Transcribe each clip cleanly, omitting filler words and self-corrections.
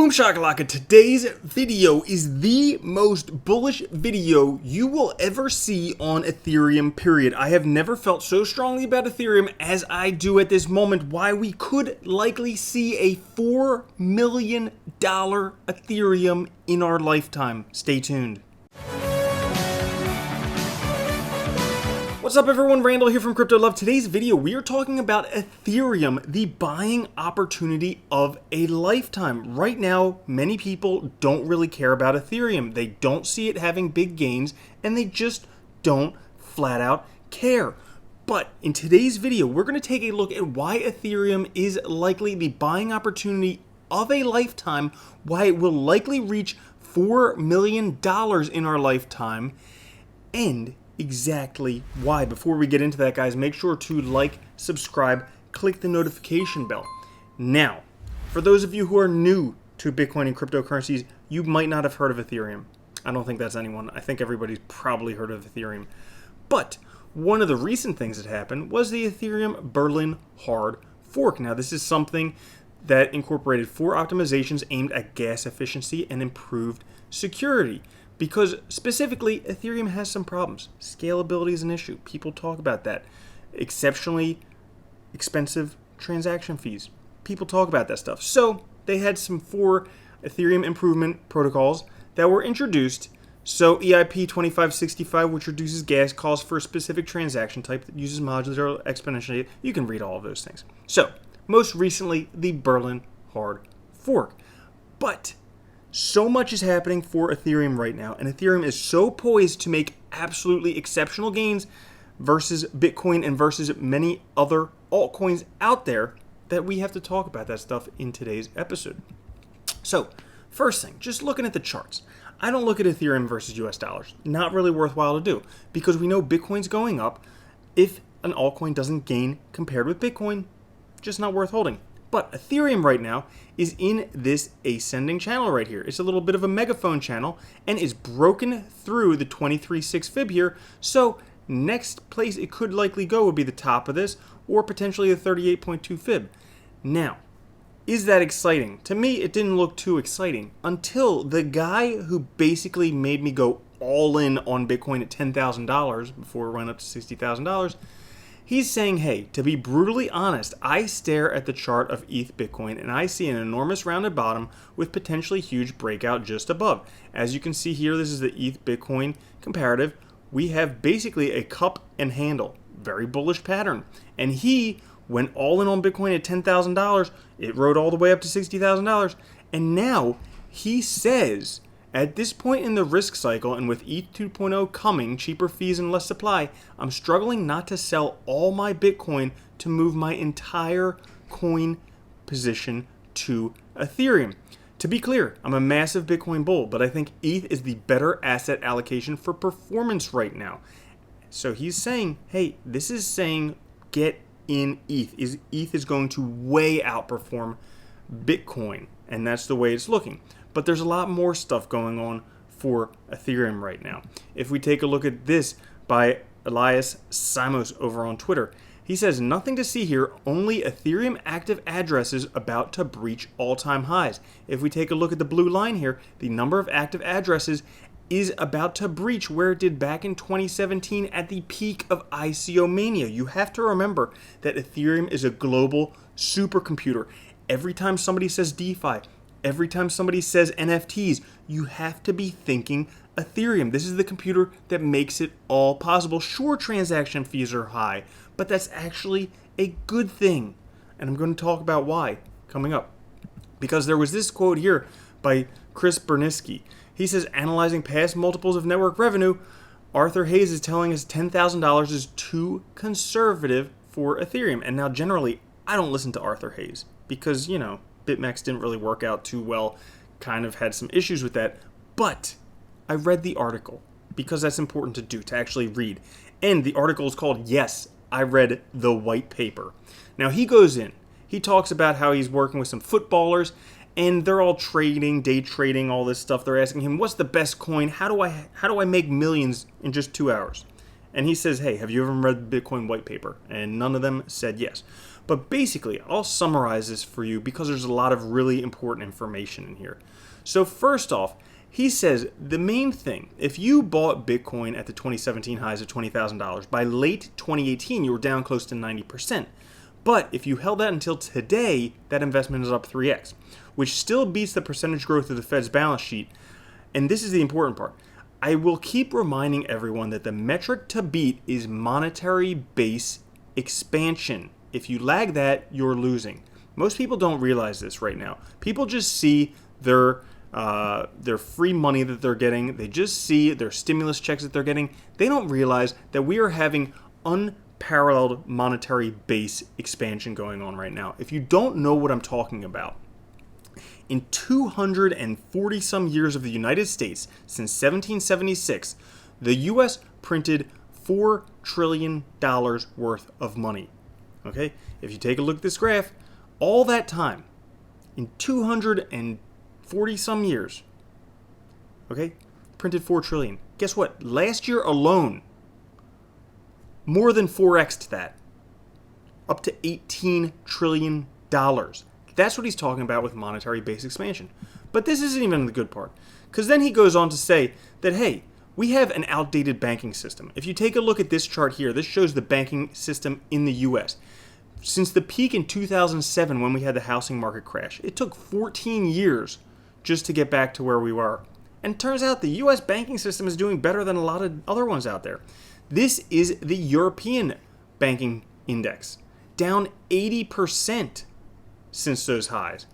Boom shakalaka, today's video is the most bullish video you will ever see on Ethereum, period. I have never felt so strongly about Ethereum as I do at this moment, why we could likely see a $4 million Ethereum in our lifetime. Stay tuned. What's up everyone, Randall here from Crypto Love. Today's video, we are talking about Ethereum, the buying opportunity of a lifetime. Right now, many people don't really care about Ethereum. They don't see it having big gains, and they just don't flat out care. But in today's video, we're going to take a look at why Ethereum is likely the buying opportunity of a lifetime, why it will likely reach $4 million in our lifetime, and exactly why. Before we get into that, guys, make sure to like, subscribe, click the notification bell. Now, for those of you who are new to Bitcoin and cryptocurrencies, you might not have heard of Ethereum. I don't think that's anyone. I think everybody's probably heard of Ethereum. But one of the recent things that happened was the Ethereum Berlin hard fork. Now, this is something that incorporated 4 optimizations aimed at gas efficiency and improved security. Because specifically, Ethereum has some problems. Scalability is an issue. People talk about that. Exceptionally expensive transaction fees. People talk about that stuff. So they had some 4 Ethereum improvement protocols that were introduced. So EIP 2565, which reduces gas costs for a specific transaction type that uses modular exponentially. You can read all of those things. So most recently, the Berlin hard fork. But so much is happening for Ethereum right now, and Ethereum is so poised to make absolutely exceptional gains versus Bitcoin and versus many other altcoins out there that we have to talk about that stuff in today's episode. So, first thing, just looking at the charts. I don't look at Ethereum versus US dollars. Not really worthwhile to do, because we know Bitcoin's going up. If an altcoin doesn't gain compared with Bitcoin, just not worth holding. But Ethereum right now is in this ascending channel right here. It's a little bit of a megaphone channel and is broken through the 23.6 fib here. So next place it could likely go would be the top of this, or potentially the 38.2 fib. Now, is that exciting? To me, it didn't look too exciting until the guy who basically made me go all in on Bitcoin at $10,000 before it went up to $60,000. He's saying, hey, to be brutally honest, I stare at the chart of ETH Bitcoin and I see an enormous rounded bottom with potentially huge breakout just above. As you can see here, this is the ETH Bitcoin comparative. We have basically a cup and handle, very bullish pattern. And he went all in on Bitcoin at $10,000. It rode all the way up to $60,000. And now he says, at this point in the risk cycle, and with ETH 2.0 coming, cheaper fees and less supply, I'm struggling not to sell all my Bitcoin to move my entire coin position to Ethereum. To be clear, I'm a massive Bitcoin bull, but I think ETH is the better asset allocation for performance right now. So he's saying, hey, this is saying get in ETH. ETH is going to way outperform Bitcoin, and that's the way it's looking. But there's a lot more stuff going on for Ethereum right now. If we take a look at this by Elias Simos over on Twitter, he says, nothing to see here, only Ethereum active addresses about to breach all-time highs. If we take a look at the blue line here, the number of active addresses is about to breach where it did back in 2017 at the peak of ICO mania. You have to remember that Ethereum is a global supercomputer. Every time somebody says DeFi, every time somebody says NFTs, you have to be thinking Ethereum. This is the computer that makes it all possible. Sure, transaction fees are high, but that's actually a good thing. And I'm going to talk about why coming up. Because there was this quote here by Chris Berniski. He says, analyzing past multiples of network revenue, Arthur Hayes is telling us $10,000 is too conservative for Ethereum. And now generally, I don't listen to Arthur Hayes because, you know, BitMEX didn't really work out too well, kind of had some issues with that, but I read the article because that's important to do, to actually read. And the article is called, Yes, I Read the White Paper. Now he goes in, he talks about how he's working with some footballers and they're all trading, day trading, all this stuff. They're asking him, what's the best coin? How do I make millions in just 2 hours? And he says, hey, have you ever read the Bitcoin white paper? And none of them said yes. But basically, I'll summarize this for you because there's a lot of really important information in here. So first off, he says the main thing, if you bought Bitcoin at the 2017 highs of $20,000, by late 2018 you were down close to 90%. But if you held that until today, that investment is up 3x, which still beats the percentage growth of the Fed's balance sheet. And this is the important part. I will keep reminding everyone that the metric to beat is monetary base expansion. If you lag that, you're losing. Most people don't realize this right now. People just see their free money that they're getting. They just see their stimulus checks that they're getting. They don't realize that we are having unparalleled monetary base expansion going on right now. If you don't know what I'm talking about, in 240 some years of the United States, since 1776, the U.S. printed $4 trillion worth of money. Okay? If you take a look at this graph, all that time, in 240 some years, okay, printed $4 trillion. Guess what? Last year alone, more than 4x'd that, up to $18 trillion. That's what he's talking about with monetary base expansion. But this isn't even the good part, because then he goes on to say that, hey, we have an outdated banking system. If you take a look at this chart here, this shows the banking system in the U.S. Since the peak in 2007 when we had the housing market crash, it took 14 years just to get back to where we were. And it turns out the U.S. banking system is doing better than a lot of other ones out there. This is the European banking index, down 80% since those highs.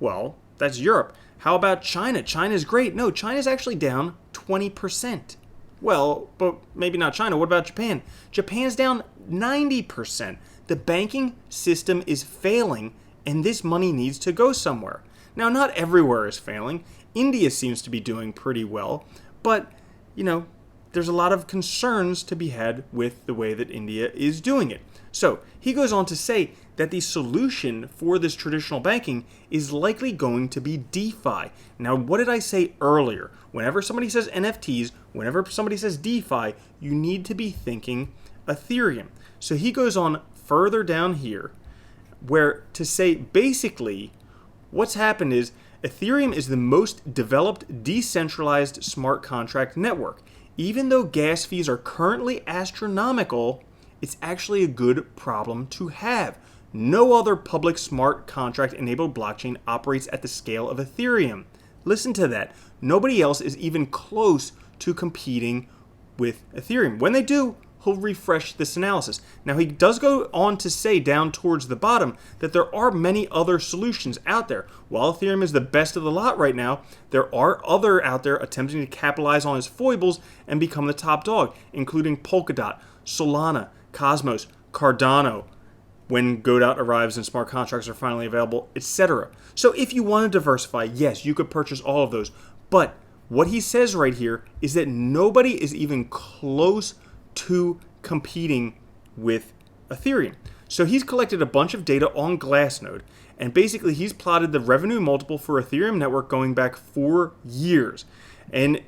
Well, that's Europe. How about China? China's great. No, China's actually down 20%. Well, but maybe not China. What about Japan? Japan's down 90%. The banking system is failing, and this money needs to go somewhere. Now, not everywhere is failing. India seems to be doing pretty well, but, there's a lot of concerns to be had with the way that India is doing it. So he goes on to say that the solution for this traditional banking is likely going to be DeFi. Now, what did I say earlier? Whenever somebody says NFTs, whenever somebody says DeFi, you need to be thinking Ethereum. So he goes on further down here where to say basically what's happened is Ethereum is the most developed decentralized smart contract network. Even though gas fees are currently astronomical, it's actually a good problem to have. No other public smart contract enabled blockchain operates at the scale of Ethereum. Listen to that. Nobody else is even close to competing with Ethereum. When they do, he'll refresh this analysis. Now, he does go on to say down towards the bottom that there are many other solutions out there. While Ethereum is the best of the lot right now, there are other out there attempting to capitalize on his foibles and become the top dog, including Polkadot, Solana, Cosmos, Cardano, when Godot arrives and smart contracts are finally available, etc. So if you want to diversify, yes, you could purchase all of those. But what he says right here is that nobody is even close to competing with Ethereum. So he's collected a bunch of data on Glassnode, and basically he's plotted the revenue multiple for Ethereum network going back 4 years. And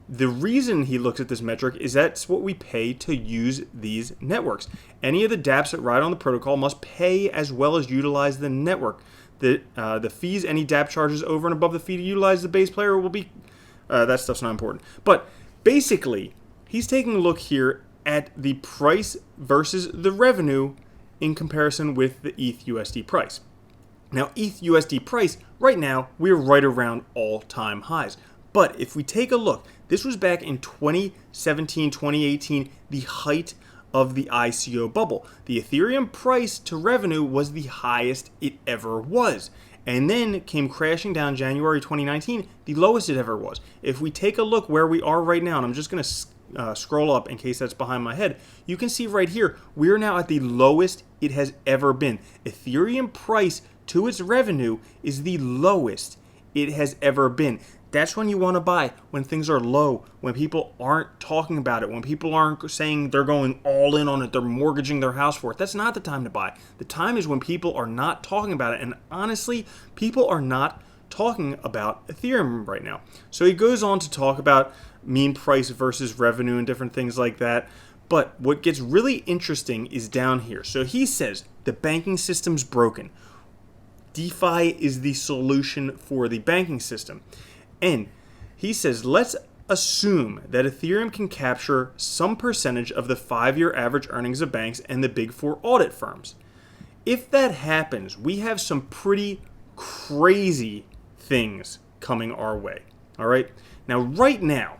the reason he looks at this metric is that's what we pay to use these networks. Any of the dApps that ride on the protocol must pay as well as utilize the network. The fees any dApp charges over and above the fee to utilize the base player will be, that stuff's not important. But basically, he's taking a look here at the price versus the revenue in comparison with the ETH USD price. Now, ETH USD price, right now, we're right around all-time highs. But if we take a look, this was back in 2017, 2018, the height of the ICO bubble. The Ethereum price to revenue was the highest it ever was. And then came crashing down January 2019, the lowest it ever was. If we take a look where we are right now, and I'm just going to scroll up in case that's behind my head, you can see right here, we're now at the lowest it has ever been. Ethereum price to its revenue is the lowest it has ever been. That's when you want to buy, when things are low, when people aren't talking about it, when people aren't saying they're going all in on it, they're mortgaging their house for it. That's not the time to buy. The time is when people are not talking about it. And honestly, people are not talking about Ethereum right now. So he goes on to talk about mean price versus revenue and different things like that. But what gets really interesting is down here. So he says The banking system's broken. DeFi is the solution for the banking system. And he says, let's assume that Ethereum can capture some percentage of the 5-year average earnings of banks and the big 4 audit firms. If that happens, we have some pretty crazy things coming our way. All right. Now, right now,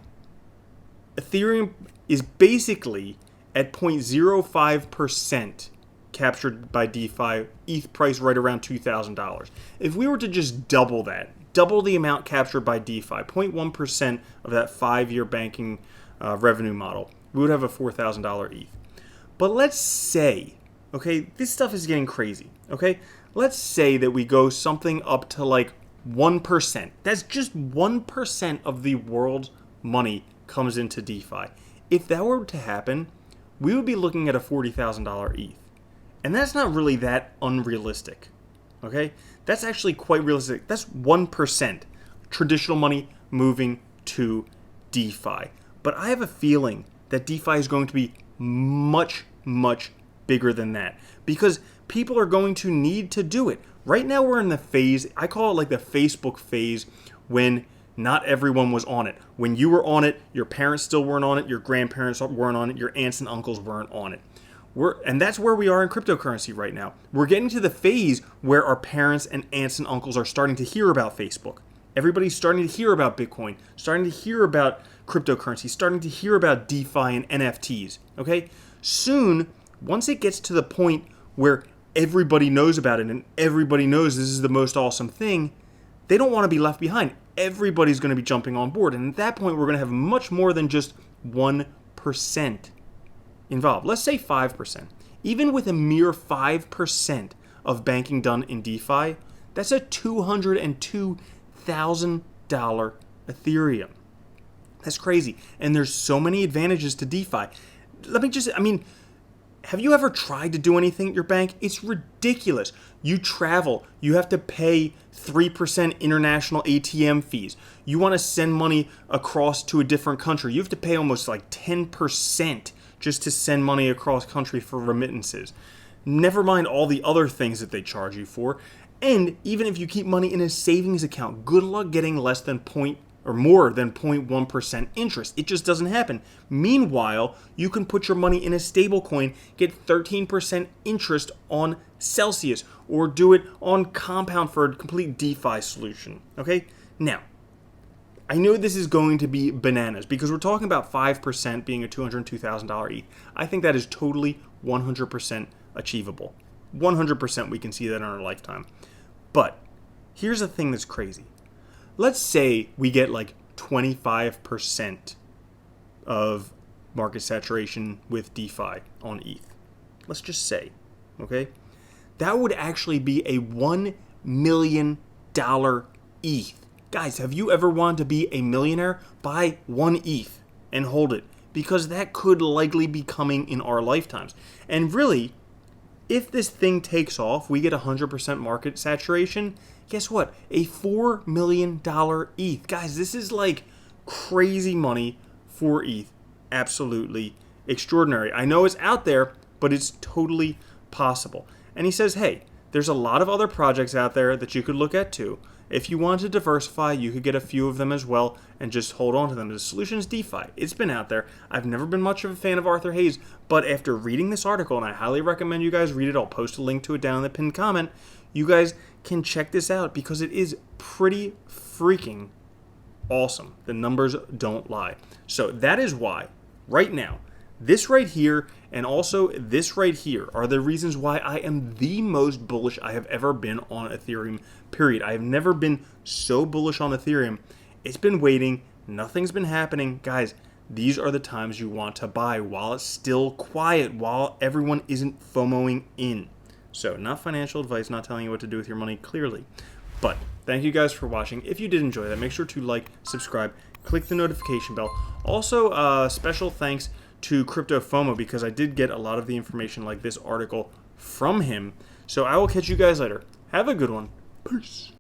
Ethereum is basically at 0.05% captured by DeFi, ETH price right around $2,000. If we were to just double that, double the amount captured by DeFi, 0.1% of that 5-year banking revenue model, we would have a $4,000 ETH. But let's say, okay, this stuff is getting crazy, okay? Let's say that we go something up to like 1%. That's just 1% of the world's money comes into DeFi. If that were to happen, we would be looking at a $40,000 ETH. And that's not really that unrealistic, okay? That's actually quite realistic. That's 1% traditional money moving to DeFi. But I have a feeling that DeFi is going to be much, much bigger than that because people are going to need to do it. Right now we're in the phase, I call it like the Facebook phase, when not everyone was on it. When you were on it, your parents still weren't on it, your grandparents weren't on it, your aunts and uncles weren't on it. And that's where we are in cryptocurrency right now. We're getting to the phase where our parents and aunts and uncles are starting to hear about Facebook. Everybody's starting to hear about Bitcoin, starting to hear about cryptocurrency, starting to hear about DeFi and NFTs, okay? Soon, once it gets to the point where everybody knows about it and everybody knows this is the most awesome thing, they don't want to be left behind. Everybody's going to be jumping on board. And at that point, we're going to have much more than just 1% involved. Let's say 5%. Even with a mere 5% of banking done in DeFi, that's a $202,000 Ethereum. That's crazy. And there's so many advantages to DeFi. Have you ever tried to do anything at your bank? It's ridiculous. You travel, you have to pay 3% international ATM fees. You want to send money across to a different country, you have to pay almost like 10% just to send money across country for remittances. Never mind all the other things that they charge you for. And even if you keep money in a savings account, good luck getting less than more than 0.1% interest. It just doesn't happen. Meanwhile, you can put your money in a stable coin, get 13% interest on Celsius, or do it on Compound for a complete DeFi solution. Okay? Now, I know this is going to be bananas because we're talking about 5% being a $202,000 ETH. I think that is totally 100% achievable. 100% we can see that in our lifetime. But here's the thing that's crazy. Let's say we get like 25% of market saturation with DeFi on ETH. Let's just say, okay? That would actually be a $1 million ETH. Guys, have you ever wanted to be a millionaire? Buy 1 ETH and hold it, because that could likely be coming in our lifetimes. And really, if this thing takes off, we get 100% market saturation, guess what? A $4 million ETH. Guys, this is like crazy money for ETH. Absolutely extraordinary. I know it's out there, but it's totally possible. And he says, hey, there's a lot of other projects out there that you could look at too. If you want to diversify, you could get a few of them as well and just hold on to them. The solution is DeFi. It's been out there. I've never been much of a fan of Arthur Hayes, but after reading this article, and I highly recommend you guys read it, I'll post a link to it down in the pinned comment, you guys can check this out because it is pretty freaking awesome. The numbers don't lie. So that is why, right now, this right here and also this right here are the reasons why I am the most bullish I have ever been on Ethereum, period. I have never been so bullish on Ethereum. It's been waiting. Nothing's been happening. Guys, these are the times you want to buy while it's still quiet, while everyone isn't FOMOing in. So, not financial advice, not telling you what to do with your money, clearly. But thank you guys for watching. If you did enjoy that, make sure to like, subscribe, click the notification bell. Also, special thanks to Crypto FOMO because I did get a lot of the information like this article from him. So I will catch you guys later. Have a good one. Peace.